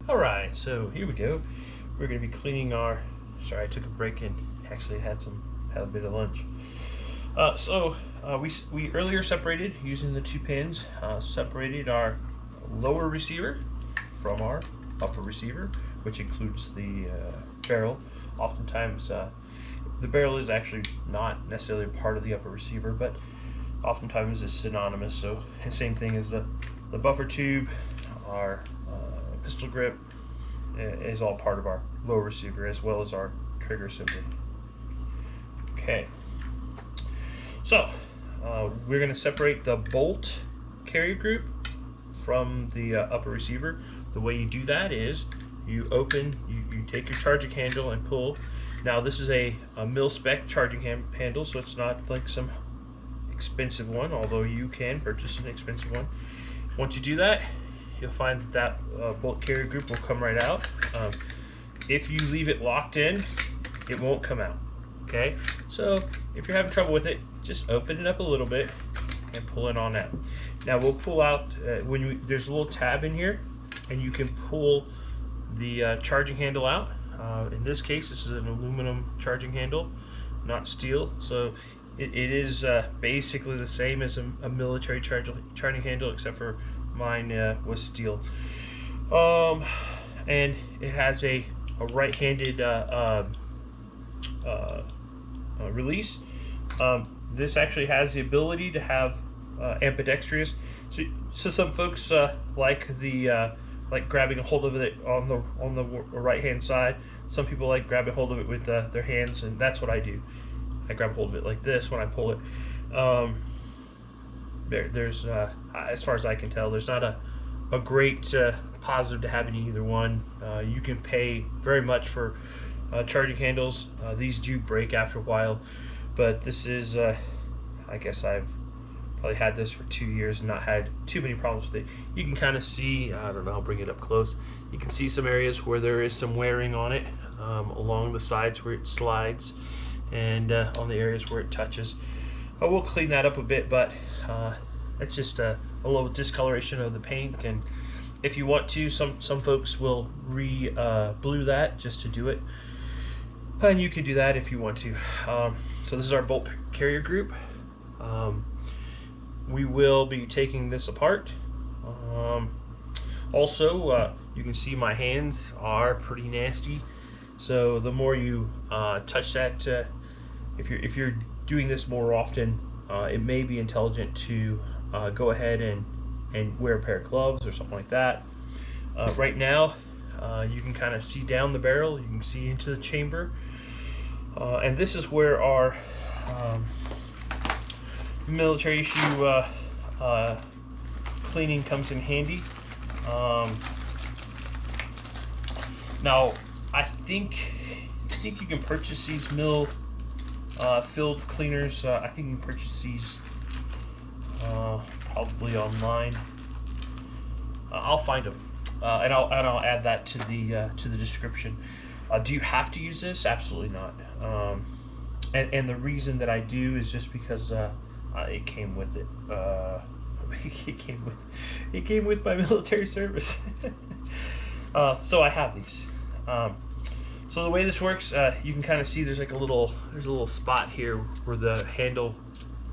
Alright, so here we go. We're going to be cleaning our... Sorry, I took a break and actually had a bit of lunch. We earlier separated, using the two pins, separated our lower receiver from our upper receiver, which includes the barrel. Oftentimes, the barrel is actually not necessarily a part of the upper receiver, but oftentimes it's synonymous. So, the same thing as the buffer tube, our pistol grip is all part of our lower receiver, as well as our trigger assembly. Okay, so we're going to separate the bolt carrier group from the upper receiver. The way you do that is you take your charging handle and pull. Now this is a mil-spec charging handle, so it's not like some expensive one, although you can purchase an expensive one. Once you do that, you'll find that bolt carrier group will come right out. If you leave it locked in, it won't come out. Okay, so if you're having trouble with it, just open it up a little bit and pull it on out. Now we'll pull out there's a little tab in here, and you can pull the charging handle out. In this case, this is an aluminum charging handle, not steel, so it is basically the same as a military charging handle, except for mine was steel. And it has a right-handed release. This actually has the ability to have ambidextrous. So some folks like grabbing a hold of it on the right-hand side. Some people like grabbing hold of it with their hands, and that's what I do. I grab hold of it like this when I pull it. There's as far as I can tell, there's not a great positive to having either one. You can pay very much for charging handles. These do break after a while, but this is I guess I've probably had this for 2 years and not had too many problems with it. You can kind of see, I don't know, I'll bring it up close. You can see some areas where there is some wearing on it, along the sides where it slides, and on the areas where it touches. We'll clean that up a bit, but it's just a little discoloration of the paint, and if you want to, some folks will blue that just to do it, and you can do that if you want to. So this is our bolt carrier group. We will be taking this apart. Also, you can see my hands are pretty nasty, so the more you touch that, if you're doing this more often, it may be intelligent to go ahead and wear a pair of gloves or something like that. Right now, you can kind of see down the barrel, you can see into the chamber, and this is where our military issue cleaning comes in handy. Now, I think you can purchase these filled cleaners. I think you can purchase these probably online. I'll find them, and I'll add that to the description. Do you have to use this? Absolutely not. And the reason that I do is just because it came with it. It came with my military service. So I have these. So the way this works, you can kind of see there's a little spot here where the handle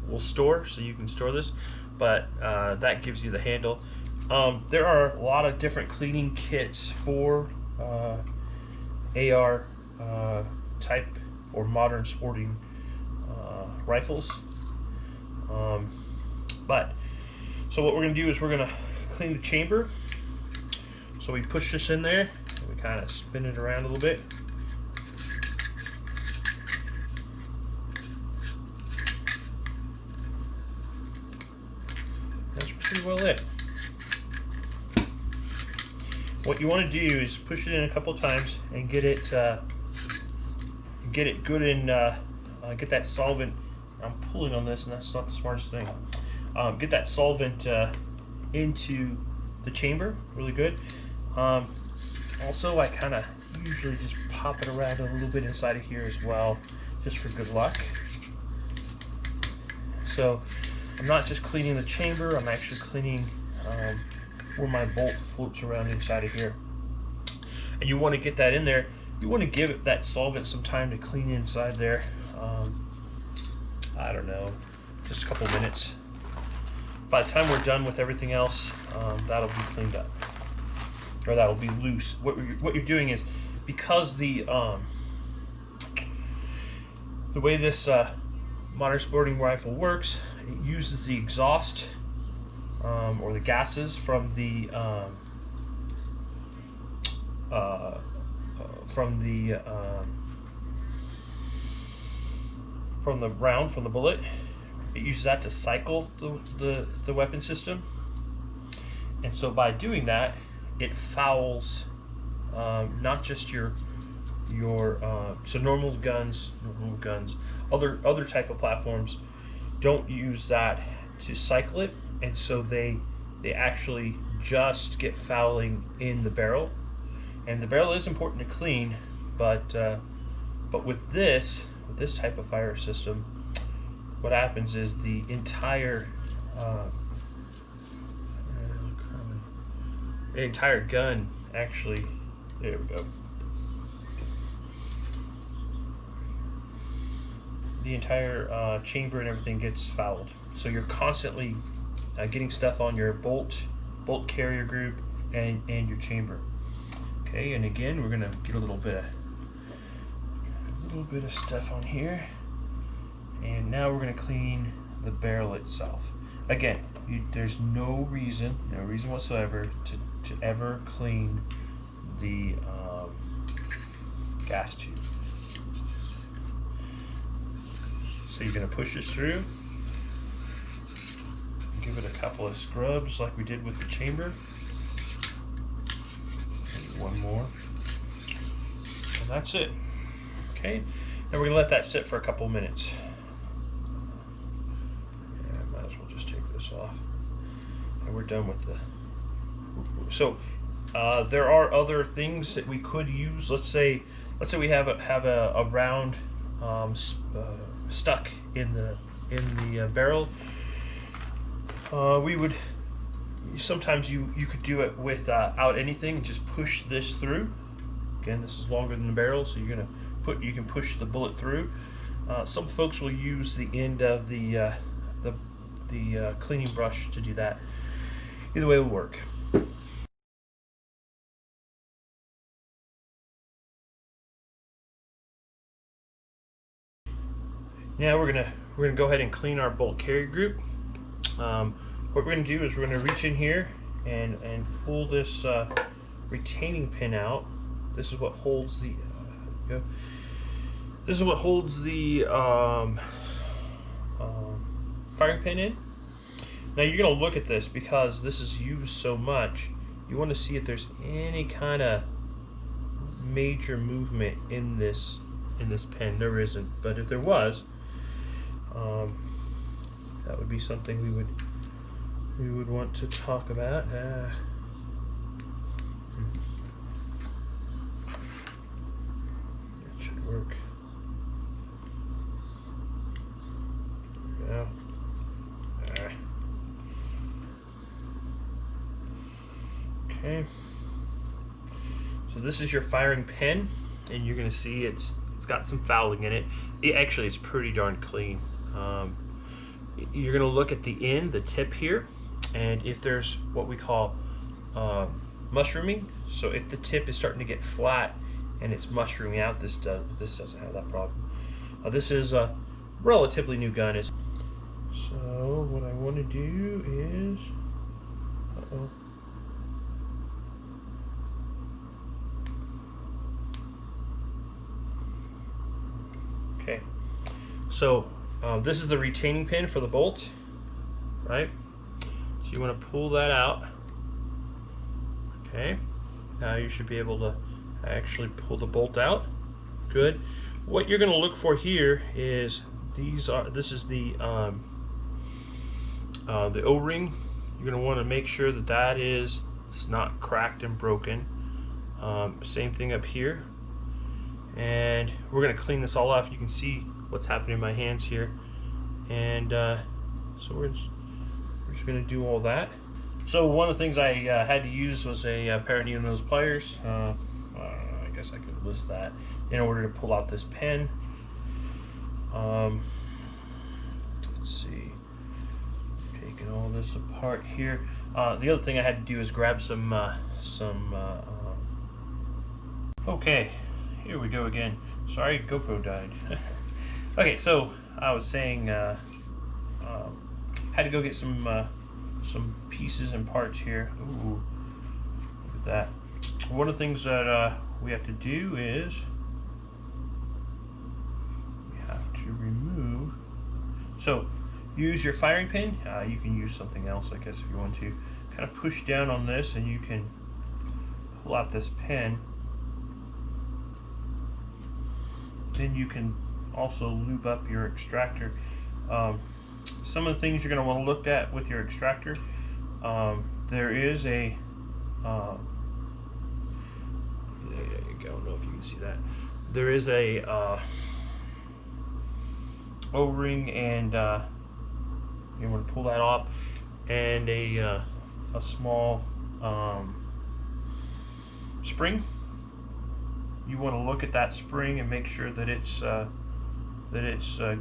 will store, so you can store this, but that gives you the handle. There are a lot of different cleaning kits for AR type or modern sporting rifles. So what we're going to do is we're going to clean the chamber. So we push this in there, and we kind of spin it around a little bit. That's pretty well it. What you want to do is push it in a couple times and get it good in, get that solvent. I'm pulling on this, and that's not the smartest thing. Get that solvent into the chamber really good. Also, I kind of usually just pop it around a little bit inside of here as well, just for good luck. So I'm not just cleaning the chamber, I'm actually cleaning where my bolt floats around inside of here. And you want to get that in there. You want to give it that solvent some time to clean inside there. I don't know, just a couple minutes. By the time we're done with everything else, that'll be cleaned up, or that'll be loose. What you're doing is, because the way this modern sporting rifle works, it uses the exhaust or the gases from the round, from the bullet. It uses that to cycle the weapon system, and so by doing that, it fouls not just your so normal guns, other type of platforms don't use that to cycle it, and so they actually just get fouling in the barrel. And the barrel is important to clean, but with this type of fire system, what happens is the entire gun actually, there we go. The entire chamber and everything gets fouled. So you're constantly getting stuff on your bolt carrier group and your chamber. Okay, and again, we're gonna get a little bit of stuff on here. And now we're going to clean the barrel itself. Again, there's no reason whatsoever to ever clean the gas tube. So you're going to push this through, give it a couple of scrubs like we did with the chamber. Maybe one more, and that's it. Okay, now we're going to let that sit for a couple minutes. Off, and we're done with the. So there are other things that we could use. Let's say we have a round stuck in the barrel. We would sometimes you could do it without anything. Just push this through. Again, this is longer than the barrel, so you can push the bullet through. Some folks will use the end of the cleaning brush to do that. Either way will work. Now we're gonna go ahead and clean our bolt carrier group. What we're gonna do is we're gonna reach in here and pull this retaining pin out. This is what holds the firing pin in. Now you're going to look at this because this is used so much. You want to see if there's any kind of major movement in this pin. There isn't, but if there was, that would be something we would want to talk about. That should work. There we go. Okay, so this is your firing pin, and you're going to see it's got some fouling in it. Actually, it's pretty darn clean. You're going to look at the end, the tip here, and if there's what we call mushrooming, so if the tip is starting to get flat and it's mushrooming out, this doesn't have that problem. This is a relatively new gun. So what I want to do is, okay, so this is the retaining pin for the bolt, right? So you want to pull that out. Okay, now you should be able to actually pull the bolt out. Good. What you're going to look for here is this is the O-ring. You're going to want to make sure that it's not cracked and broken. Same thing up here. And we're going to clean this all off. You can see what's happening in my hands here. And so we're just going to do all that. So one of the things I had to use was a pair of needle nose pliers. I guess I could list that in order to pull out this pen. Let's see, taking all this apart here. The other thing I had to do is grab some okay, here we go again. Sorry, GoPro died. Okay, so I was saying had to go get some pieces and parts here. Ooh, look at that. One of the things that we have to do is we have to remove. So use your firing pin. You can use something else, I guess, if you want to. Kind of push down on this, and you can pull out this pin. Then you can also lube up your extractor. Some of the things you're going to want to look at with your extractor, there is a there you go. I don't know if you can see that. There is a O-ring, and you want to pull that off, and a small spring. You want to look at that spring and make sure that it's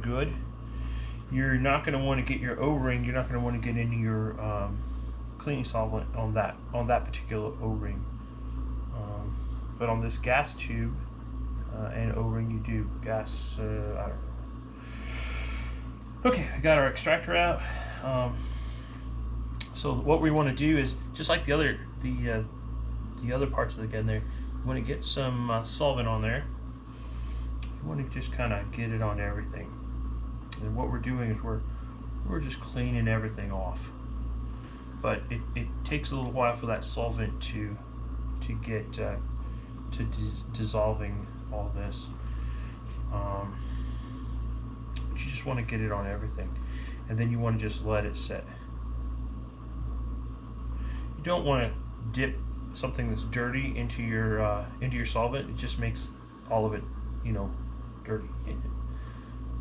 good. You're not going to want to get your O-ring. You're not going to want to get into your cleaning solvent on that particular O-ring. But on this gas tube and O-ring, you do. Gas, I don't know. Okay, we got our extractor out. So what we want to do is, just like the other parts of the gun there, you want to get some solvent on there. You want to just kind of get it on everything. And what we're doing is we're just cleaning everything off. But it takes a little while for that solvent to get dissolving all this. But you just want to get it on everything, and then you want to just let it set. You don't want to dip something that's dirty into your solvent. It just makes all of it, dirty.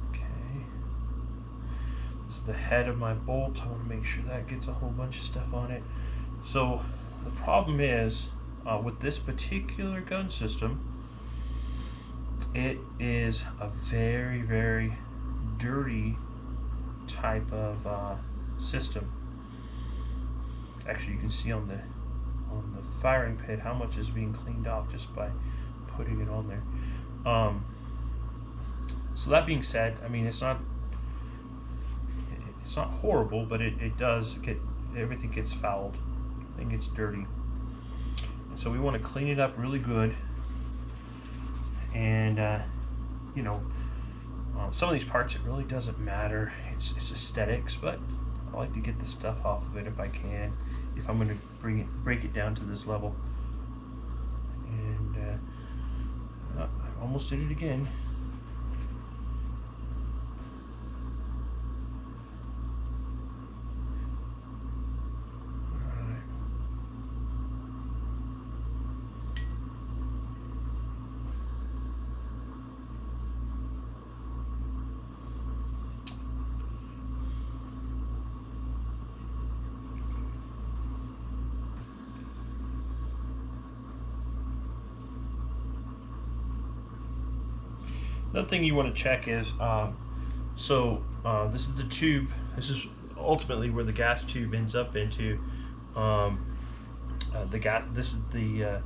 Okay, this is the head of my bolt. I want to make sure that gets a whole bunch of stuff on it. So the problem is with this particular gun system, it is a very, very dirty type of system. Actually, you can see on the firing pit how much is being cleaned off just by putting it on there. So that being said, I mean, it's not horrible, but it does get, everything gets fouled, everything gets dirty. And so we want to clean it up really good. And some of these parts, it really doesn't matter. It's aesthetics, but I like to get the stuff off of it if I can, if I'm going to break it down to this level. And I almost did it again. Another thing you want to check is, this is the tube. This is ultimately where the gas tube ends up into. The gas. This is the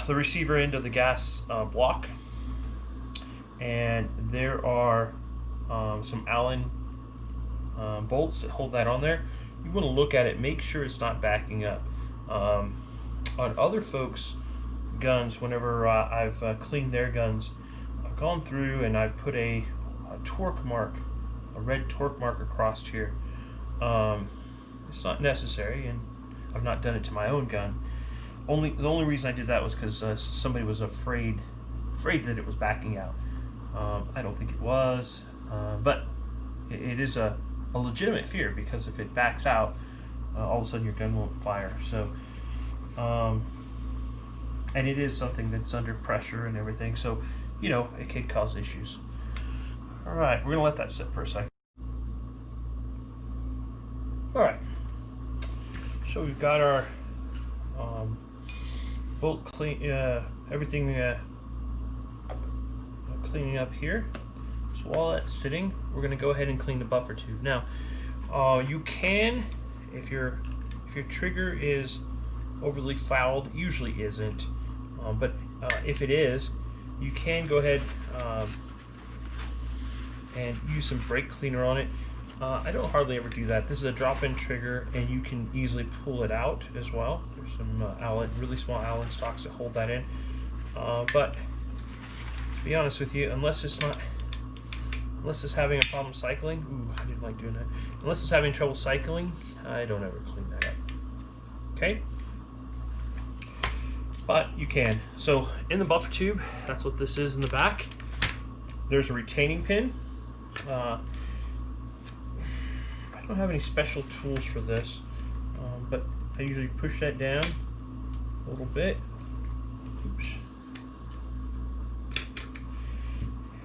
receiver end of the gas block, and there are some Allen bolts that hold that on there. You want to look at it, make sure it's not backing up. On other folks' guns, whenever I've cleaned their guns, I've gone through and I put a torque mark, a red torque mark across here. It's not necessary, and I've not done it to my own gun. The only reason I did that was because somebody was afraid that it was backing out. I don't think it was, but it is a legitimate fear, because if it backs out, all of a sudden your gun won't fire. So, and it is something that's under pressure and everything, so it could cause issues. All right, we're gonna let that sit for a second. All right, so we've got our bolt clean, everything cleaning up here. So while that's sitting, we're gonna go ahead and clean the buffer tube. Now, you can, if your trigger is overly fouled, usually isn't, but if it is, you can go ahead and use some brake cleaner on it. I don't hardly ever do that. This is a drop-in trigger, and you can easily pull it out as well. There's some really small Allen stocks that hold that in. But to be honest with you, unless it's having a problem cycling, ooh, I didn't like doing that. Unless it's having trouble cycling, I don't ever clean that up. Okay? But you can. So in the buffer tube, that's what this is in the back. There's a retaining pin. I don't have any special tools for this, but I usually push that down a little bit. Oops.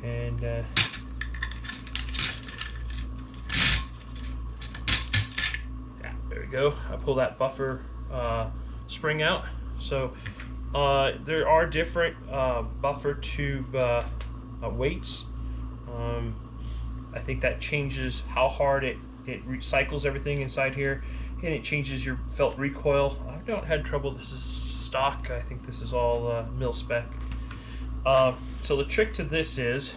And yeah, there we go. I pull that buffer spring out. So there are different buffer tube weights. I think that changes how hard it recycles everything inside here, and it changes your felt recoil. I've not had trouble. This is stock. I think this is all mil spec. So the trick to this is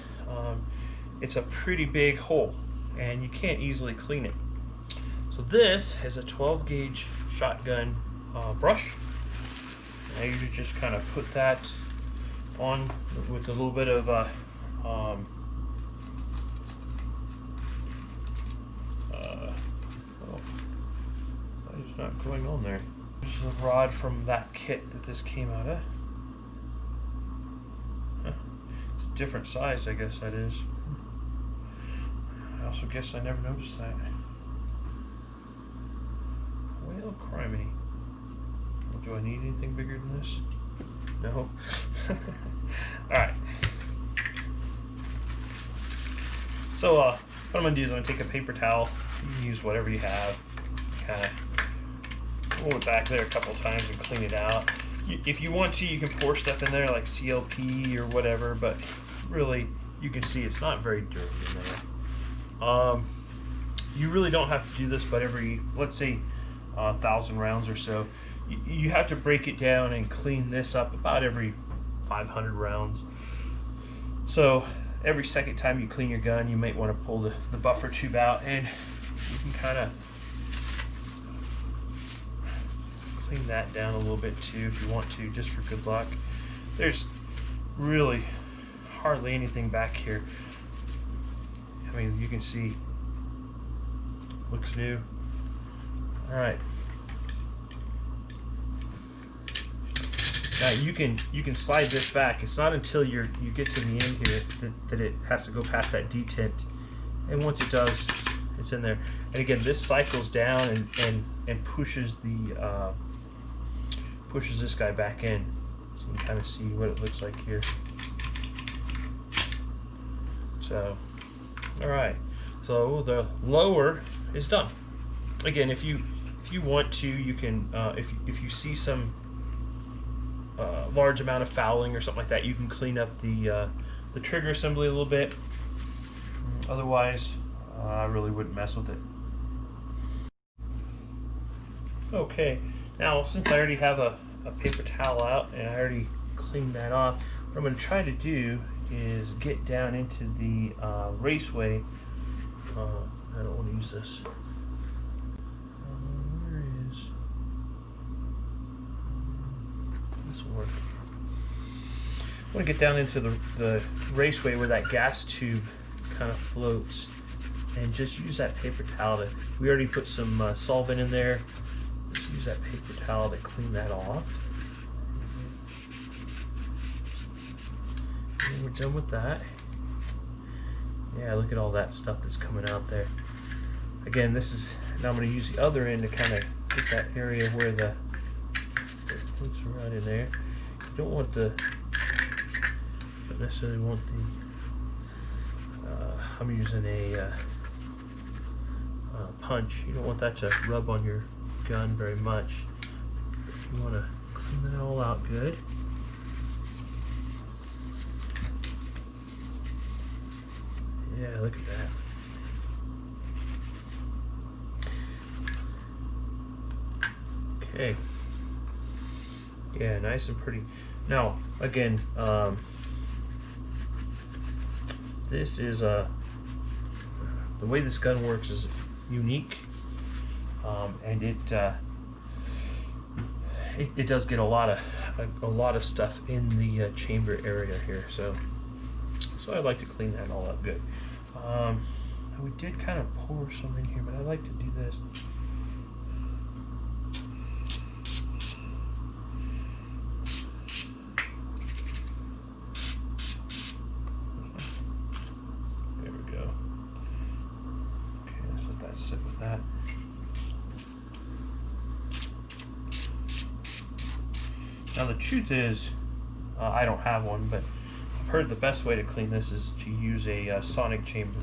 it's a pretty big hole, and you can't easily clean it. So this is a 12 gauge shotgun brush. I usually just kind of put that on with a little bit of it's not going on there. There's a rod from that kit that this came out of. Huh. It's a different size, I guess that is. I also guess I never noticed that. Well, criminy. Do I need anything bigger than this? No. Alright. So what I'm going to do is I'm going to take a paper towel. You can use whatever you have. Kind of roll it back there a couple times and clean it out. If you want to, you can pour stuff in there like CLP or whatever, but really you can see it's not very dirty in there. You really don't have to do this, but every, let's say, 1,000 rounds or so, you have to break it down and clean this up about every 500 rounds. So every second time you clean your gun, you might want to pull the buffer tube out, and you can kind of clean that down a little bit too if you want to, just for good luck. There's really hardly anything back here. I mean, you can see, looks new. All right. Now you can slide this back. It's not until you get to the end here that it has to go past that detent, and once it does, it's in there. And again, this cycles down and pushes the pushes this guy back in, so you can kind of see what it looks like here. So, all right. So the lower is done. Again, if you want to, you can if you see some large amount of fouling or something like that, you can clean up the trigger assembly a little bit. Otherwise, I really wouldn't mess with it. Okay, now since I already have a paper towel out and I already cleaned that off, what I'm going to try to do is get down into the raceway. I don't want to use this. Where is this will work? I want to get down into the raceway where that gas tube kind of floats, and just use that paper towel we already put some solvent in there. Just use that paper towel to clean that off. And we're done with that. Yeah, look at all that stuff that's coming out there. Again, this is, now I'm going to use the other end to kind of get that area where the floats right in there. You don't want the, don't necessarily want the I'm using a punch. You don't want that to rub on your gun very much. You want to clean that all out good. Yeah, look at that. Okay. Yeah, nice and pretty. Now, again, this is the way this gun works is unique, and it does get a lot of stuff in the chamber area here. So I'd like to clean that all up good. We did kind of pour some in here, but I like to do this. There we go. Okay, let's let that sit with that. Now the truth is, I don't have one, but I've heard the best way to clean this is to use a sonic chamber.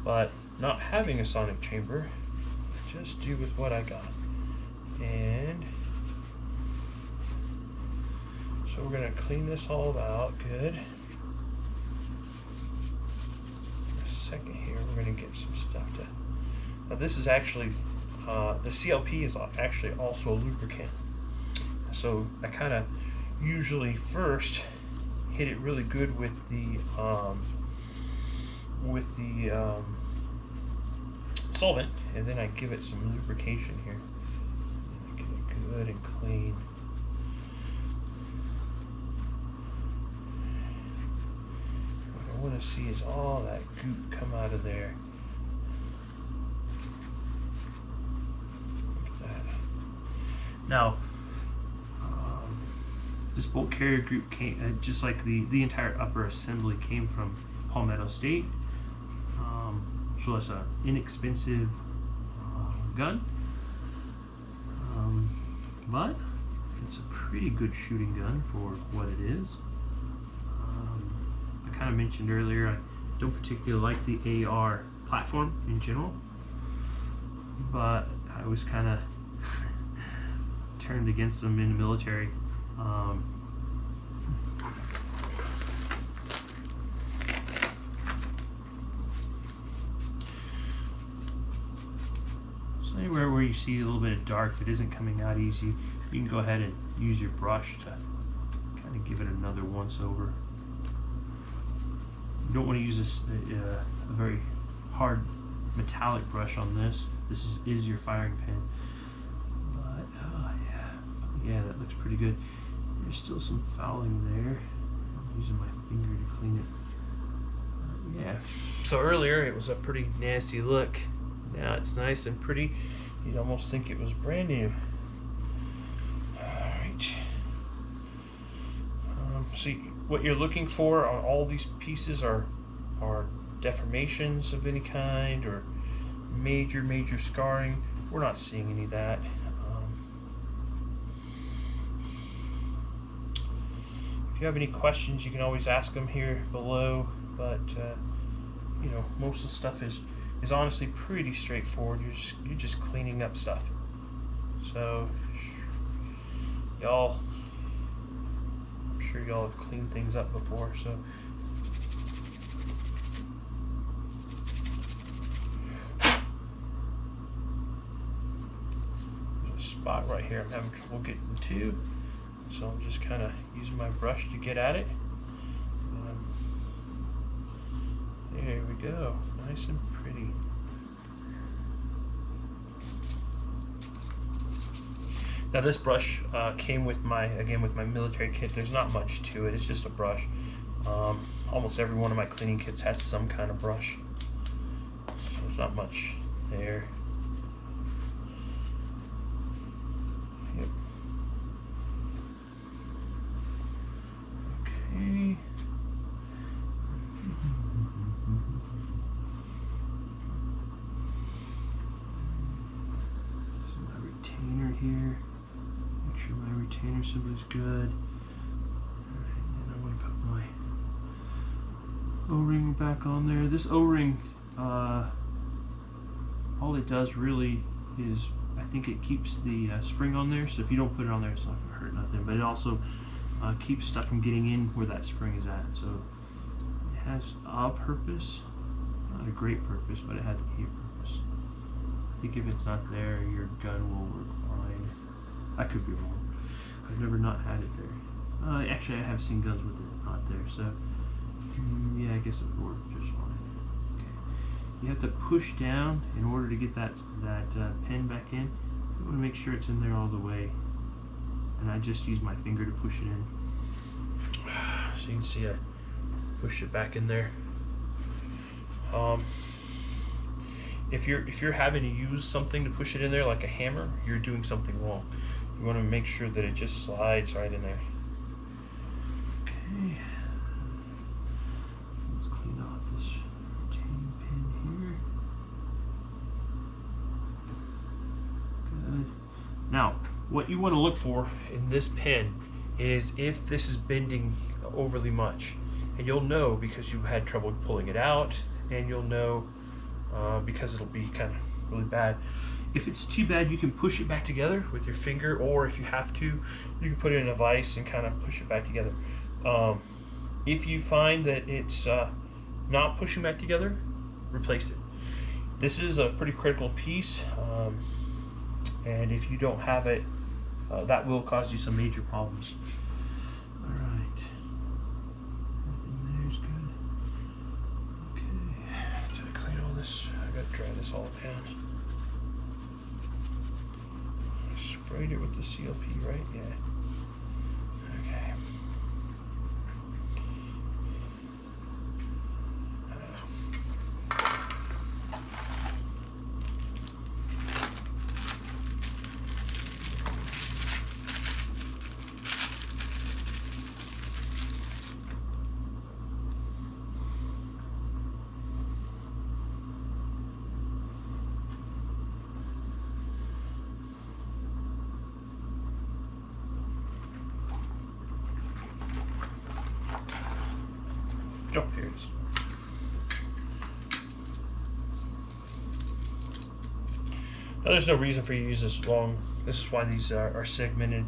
But not having a sonic chamber, just do with what I got. And so we're going to clean this all out good. In a second here, we're going to get some stuff to. Now this is actually the CLP is actually also a lubricant. So I kind of usually first hit it really good with the solvent, and then I give it some lubrication here. Get it good and clean. What I want to see is all that goop come out of there. Look at that. Now, this bolt carrier group came, just like the entire upper assembly came from Palmetto State. So it's an inexpensive gun, but it's a pretty good shooting gun for what it is. I kind of mentioned earlier I don't particularly like the AR platform in general, but I was kind of turned against them in the military. So anywhere where you see a little bit of dark that isn't coming out easy, you can go ahead and use your brush to kind of give it another once over. You don't want to use a very hard metallic brush on this. This is your firing pin. But yeah, that looks pretty good. There's still some fouling there. I'm using my finger to clean it. Yeah. So earlier it was a pretty nasty look. Now it's nice and pretty. You'd almost think it was brand new. Alright. See, what you're looking for on all these pieces are deformations of any kind or major scarring. We're not seeing any of that. If you have any questions, you can always ask them here below, but you know, most of the stuff is honestly pretty straightforward. You're just cleaning up stuff. So y'all, I'm sure y'all have cleaned things up before, so there's a spot right here I'm having trouble getting to. So I'm just kind of using my brush to get at it. There we go, nice and pretty. Now this brush came with my military kit. There's not much to it, it's just a brush. Almost every one of my cleaning kits has some kind of brush. So there's not much there. Yep. Okay. This is my retainer here. Make sure my retainer symbol is good. Alright, and I want to put my O-ring back on there. This O-ring, all it does really is, I think it keeps the spring on there, so if you don't put it on there, it's not going to hurt nothing, but it also keeps stuff from getting in where that spring is at. So it has a purpose, not a great purpose, but it has a purpose. I think if it's not there, your gun will work fine. I could be wrong. I've never not had it there. Actually, I have seen guns with it not there, so yeah, I guess it would work just fine. Okay. You have to push down in order to get that pen back in. You want to make sure it's in there all the way, and I just use my finger to push it in. So you can see I push it back in there. If you're having to use something to push it in there, like a hammer, you're doing something wrong. You want to make sure that it just slides right in there. Okay. Let's clean off this retaining pin here. Good. Now, what you want to look for in this pin is if this is bending overly much. And you'll know because you had trouble pulling it out, and you'll know because it'll be kind of really bad. If it's too bad, you can push it back together with your finger, or if you have to, you can put it in a vise and kind of push it back together. If you find that it's not pushing back together, replace it. This is a pretty critical piece, and if you don't have it, that will cause you some major problems. All right, everything there's good. Okay, did I clean all this? I gotta dry this all down. Sprayed it with the CLP, right? Yeah. Okay. Oh, here it is. Now, there's no reason for you to use this long. This is why these are segmented.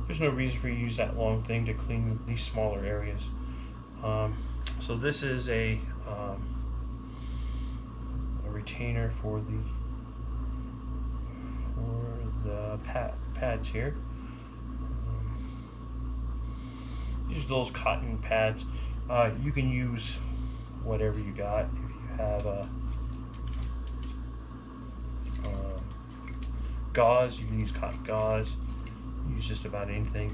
There's no reason for you to use that long thing to clean these smaller areas. So this is a retainer for the pads here. These are those cotton pads. You can use whatever you got. If you have gauze, you can use cotton gauze. Use just about anything.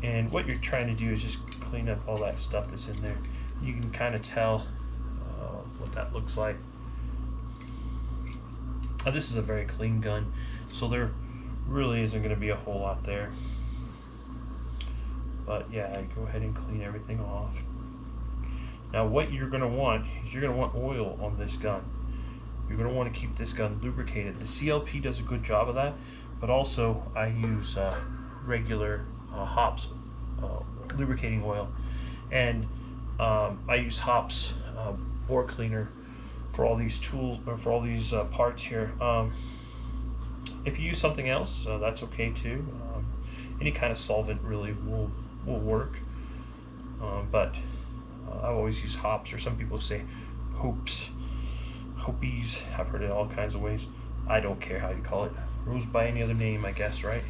And what you're trying to do is just clean up all that stuff that's in there. You can kind of tell what that looks like. This is a very clean gun, so there really isn't going to be a whole lot there. But yeah, go ahead and clean everything off. Now what you're going to want is you're going to want oil on this gun. You're going to want to keep this gun lubricated. The CLP does a good job of that, but also I use regular hops lubricating oil, and I use hops bore cleaner for all these tools, or for all these parts here. If you use something else, that's okay too. Any kind of solvent really will work, but I've always used hops, or some people say hopies. I've heard it all kinds of ways. I don't care how you call it. Goes by any other name, I guess, right?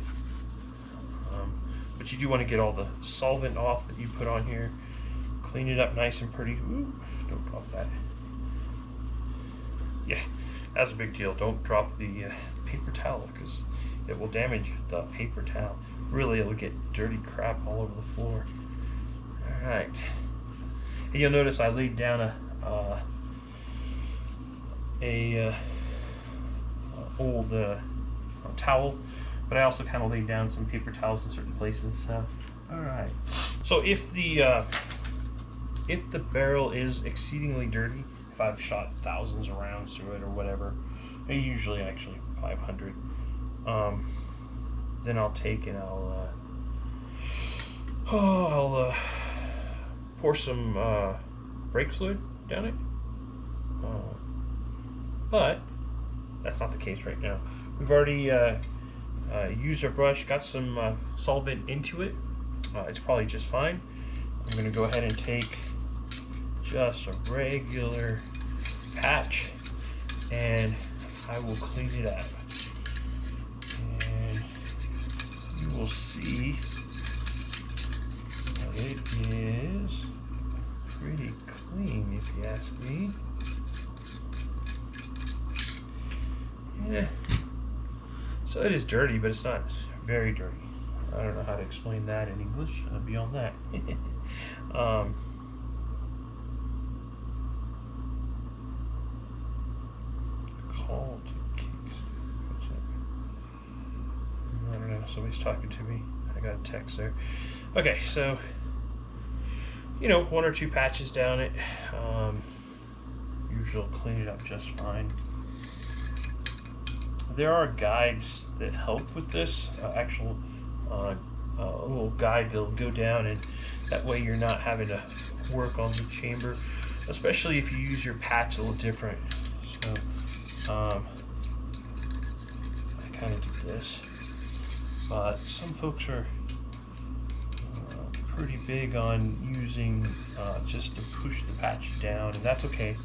But you do want to get all the solvent off that you put on here. Clean it up nice and pretty. Ooh, don't drop that. Yeah, that's a big deal. Don't drop the paper towel, because it will damage the paper towel. Really, it'll get dirty crap all over the floor. All right. And you'll notice I laid down a old towel, but I also kind of laid down some paper towels in certain places. So, all right. So if the barrel is exceedingly dirty, if I've shot thousands of rounds through it or whatever, usually actually 500, then I'll take and I'll pour some brake fluid down it. But that's not the case right now. We've already used our brush, got some solvent into it. It's probably just fine. I'm going to go ahead and take just a regular patch and I will clean it up. And you will see that it is pretty clean, if you ask me. Yeah. So it is dirty, but it's not very dirty. I don't know how to explain that in English beyond that. Call to kicks. What's that? I don't know. Somebody's talking to me. I got a text there. Okay, so you know, 1 or 2 patches down it. Usually will clean it up just fine. There are guides that help with this. Actual a little guide that'll go down, and that way you're not having to work on the chamber, especially if you use your patch a little different. So I kind of do this, but some folks are pretty big on using just to push the patch down, and that's okay.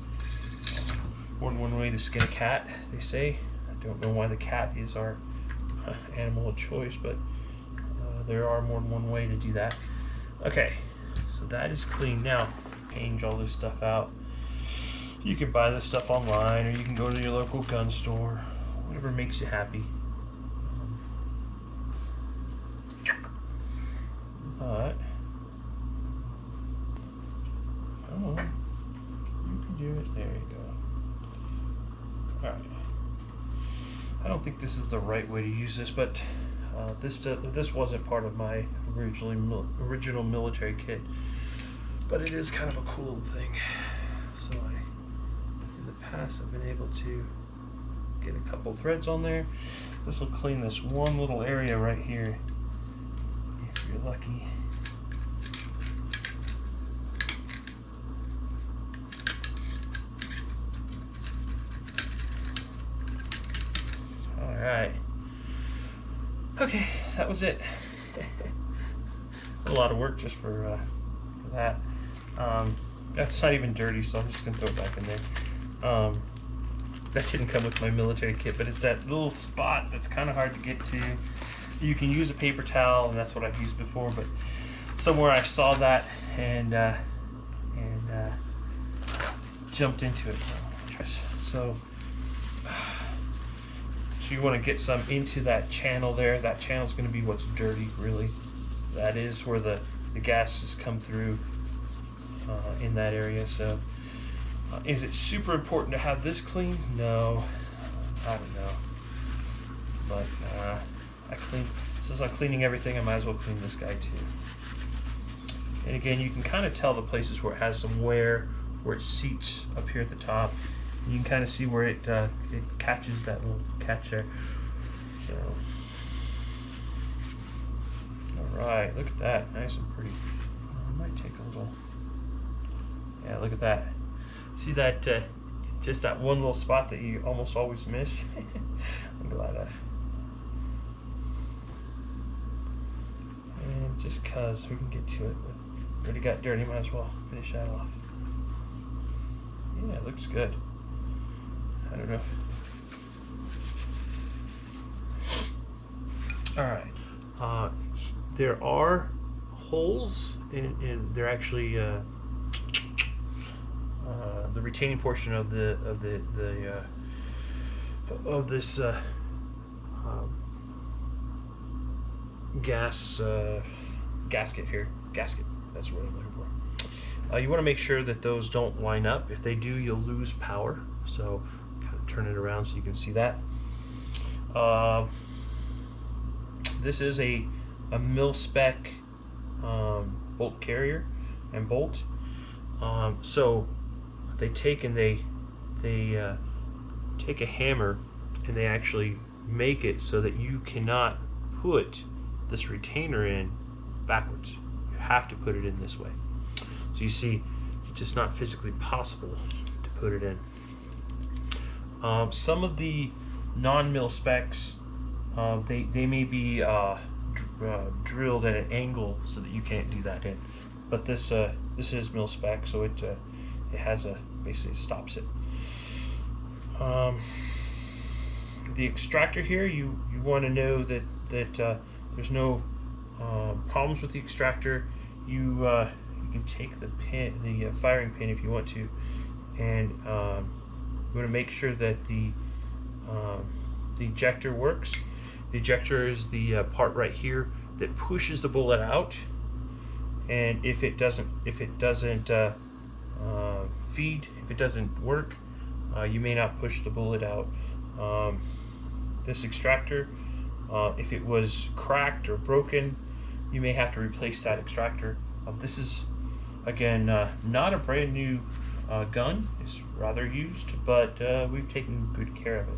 More than one way to skin a cat, they say. I don't know why the cat is our animal of choice, but there are more than one way to do that. Okay, so that is clean. Now, change all this stuff out. You can buy this stuff online, or you can go to your local gun store, whatever makes you happy. But come on, you can do it. There you go. All right. I don't think this is the right way to use this, but this wasn't part of my original military kit, but it is kind of a cool thing. So in the past, I've been able to get a couple threads on there. This will clean this one little area right here, if you're lucky. All right. Okay, that was it. A lot of work just for that. That's not even dirty, so I'm just gonna throw it back in there. That didn't come with my military kit, but it's that little spot that's kind of hard to get to. You can use a paper towel, and that's what I've used before, but somewhere I saw that and jumped into it. So you want to get some into that channel there. That channel is going to be what's dirty, really. That is where the gases come through in that area. So is it super important to have this clean? No, I don't know. But since I'm cleaning everything, I might as well clean this guy too. And again, you can kind of tell the places where it has some wear, where it seats up here at the top. You can kind of see where it catches that little catch there. So, all right, look at that, nice and pretty. I might take a little. Yeah, look at that. See that? Just that one little spot that you almost always miss. I'm glad and just cause we can get to it, but already got dirty, might as well finish that off. Yeah, it looks good. I don't know. All right. There are holes in they're actually the retaining portion of this gasket here. Gasket. That's what I'm looking for. You want to make sure that those don't line up. If they do, you'll lose power. So kind of turn it around so you can see that. This is a mil-spec bolt carrier and bolt. So they take and they take a hammer and they actually make it so that you cannot put this retainer in backwards. You have to put it in this way. So you see, you just not physically possible to put it in. Some of the non-mill specs, they may be drilled at an angle so that you can't do that in. But this is mill spec, so it has basically stops it. The extractor here, you want to know that there's no problems with the extractor. You can take the firing pin if you want to, and you want to make sure that the ejector works. The ejector is the part right here that pushes the bullet out, and if it doesn't feed, if it doesn't work, you may not push the bullet out. This extractor, if it was cracked or broken, you may have to replace that extractor. This is, again, not a brand new gun. It's rather used, but we've taken good care of it.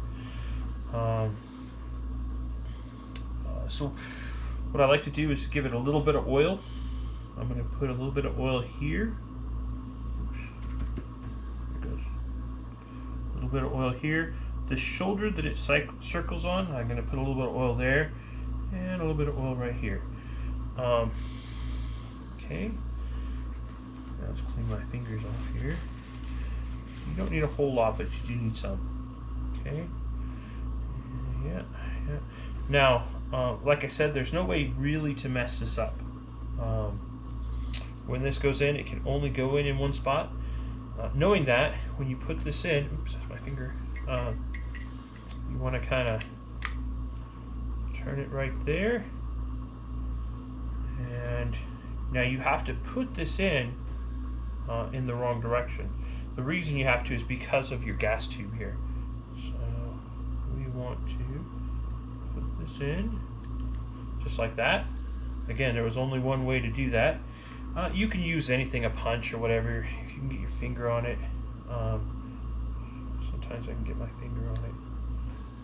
So what I like to do is give it a little bit of oil. I'm going to put a little bit of oil here. Oops. There it goes. A little bit of oil here. The shoulder that it circles on, I'm going to put a little bit of oil there, and a little bit of oil right here. Okay. Now let's clean my fingers off here. You don't need a whole lot, but you do need some. Okay. Yeah. Now, like I said, there's no way really to mess this up. When this goes in, it can only go in one spot. Knowing that, when you put this in, oops, that's my finger. You want to kind of turn it right there, and now you have to put this in the wrong direction. The reason you have to is because of your gas tube here. So we want to put this in just like that. Again, there was only one way to do that. You can use anything, a punch or whatever, if you can get your finger on it. Sometimes I can get my finger on it.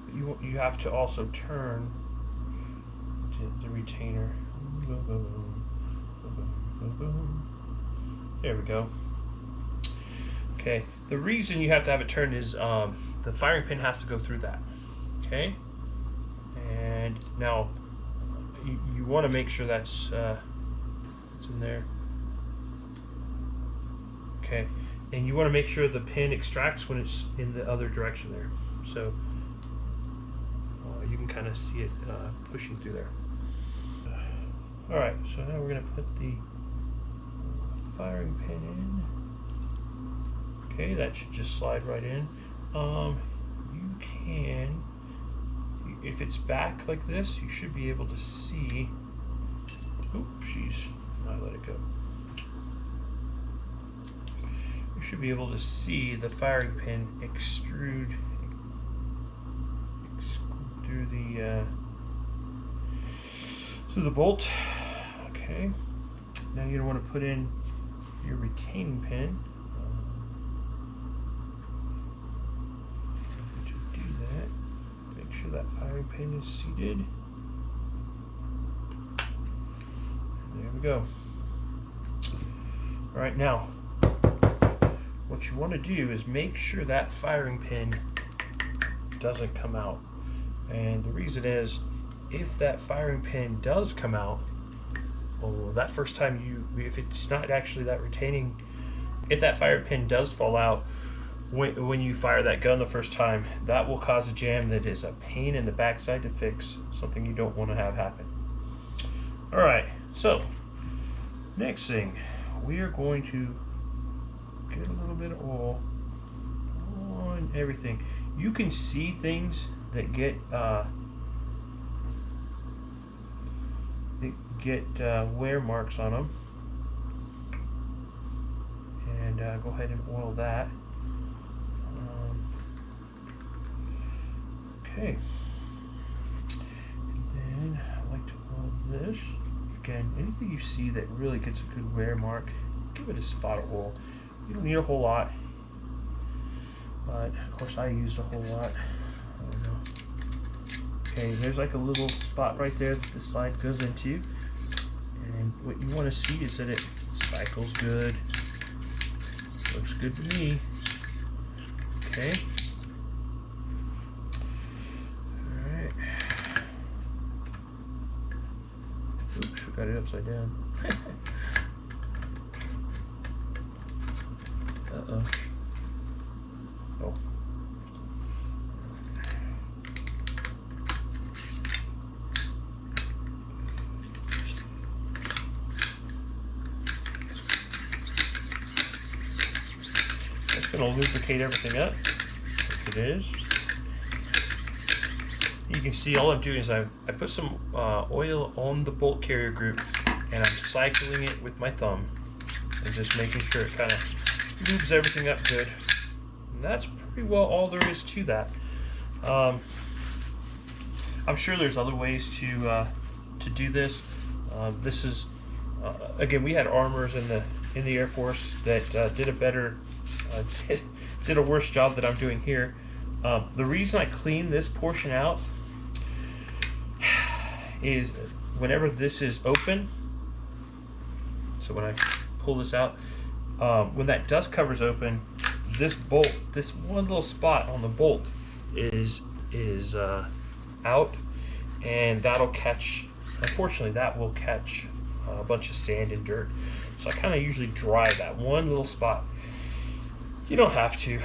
But you have to also turn the retainer. There we go. Okay, the reason you have to have it turned is the firing pin has to go through that. Okay, and now you want to make sure that's in there. Okay, and you want to make sure the pin extracts when it's in the other direction there. So you can kind of see it pushing through there. Alright, so now we're going to put the firing pin in. Okay, that should just slide right in. You can, if it's back like this, you should be able to see. Oops, jeez, I let it go. You should be able to see the firing pin extrude through the bolt. Okay, now you want to put in your retaining pin. To do that, make sure that firing pin is seated. There we go. All right, now what you want to do is make sure that firing pin doesn't come out. And the reason is, if that firing pin does come out, well, that first time if it's not actually that retaining, if that firing pin does fall out when you fire that gun the first time, that will cause a jam that is a pain in the backside to fix, something you don't want to have happen. Alright, so next thing, we are going to get a little bit of oil on everything. You can see things that get wear marks on them, and go ahead and oil that. Okay, and then I like to oil this. Again, anything you see that really gets a good wear mark, give it a spot of oil. You don't need a whole lot, but of course I used a whole lot. I don't know. Okay, there's like a little spot right there that the slide goes into, and what you want to see is that it cycles good. Looks good to me. Okay. Alright. Oops, we got it upside down. Uh-oh. Oh. It's going to lubricate everything up, if it is. You can see all I'm doing is I put some oil on the bolt carrier group, and I'm cycling it with my thumb and just making sure it kind of lubes everything up good. And that's pretty well all there is to that. I'm sure there's other ways to do this. This is again, we had armors in the Air Force that did a better did a worse job than I'm doing here. The reason I clean this portion out is whenever this is open, so when I pull this out, when that dust cover's open, this bolt, this one little spot on the bolt is out, and that'll catch, unfortunately that will catch a bunch of sand and dirt. So I kind of usually dry that one little spot. You don't have to,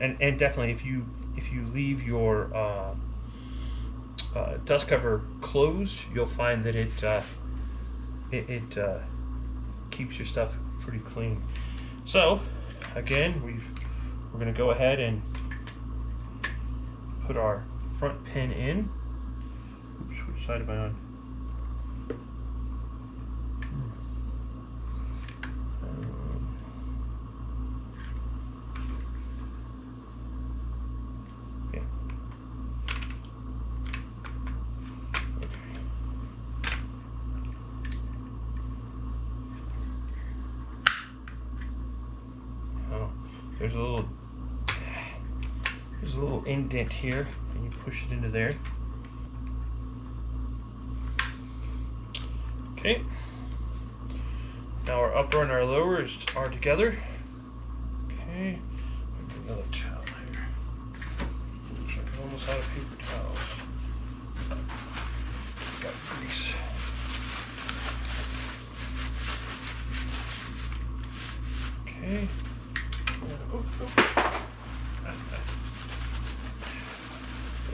and definitely if you leave your dust cover closed, you'll find that it keeps your stuff pretty clean. So again, we're going to go ahead and put our front pin in. Oops, which side am I on? There's a little indent here, and you push it into there. Okay. Now our upper and our lower are together. Okay. Another towel here. Looks like I'm almost out of paper towels. Got grease. Okay.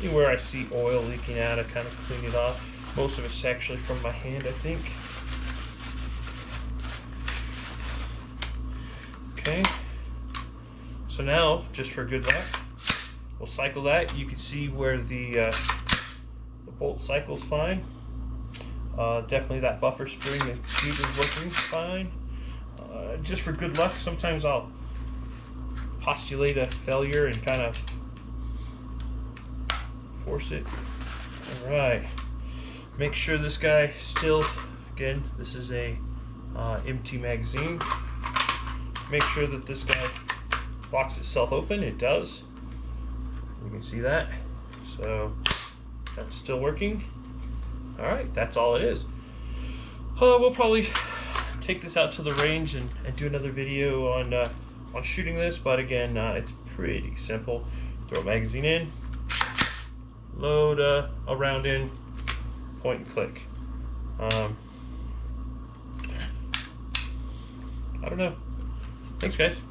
Anywhere I see oil leaking out, I kind of clean it off. Most of it's actually from my hand, I think. Okay. So now, just for good luck, we'll cycle that. You can see where the bolt cycle's fine. Definitely that buffer spring and tube is working fine. Just for good luck, sometimes I'll postulate a failure and kind of force it. All right. Make sure this guy still, again, this is a empty magazine. Make sure that this guy locks itself open. It does. You can see that. So that's still working. All right, that's all it is. We'll probably take this out to the range and do another video on shooting this, but again, it's pretty simple. Throw a magazine in, load a round in, point and click. I don't know. Thanks, guys.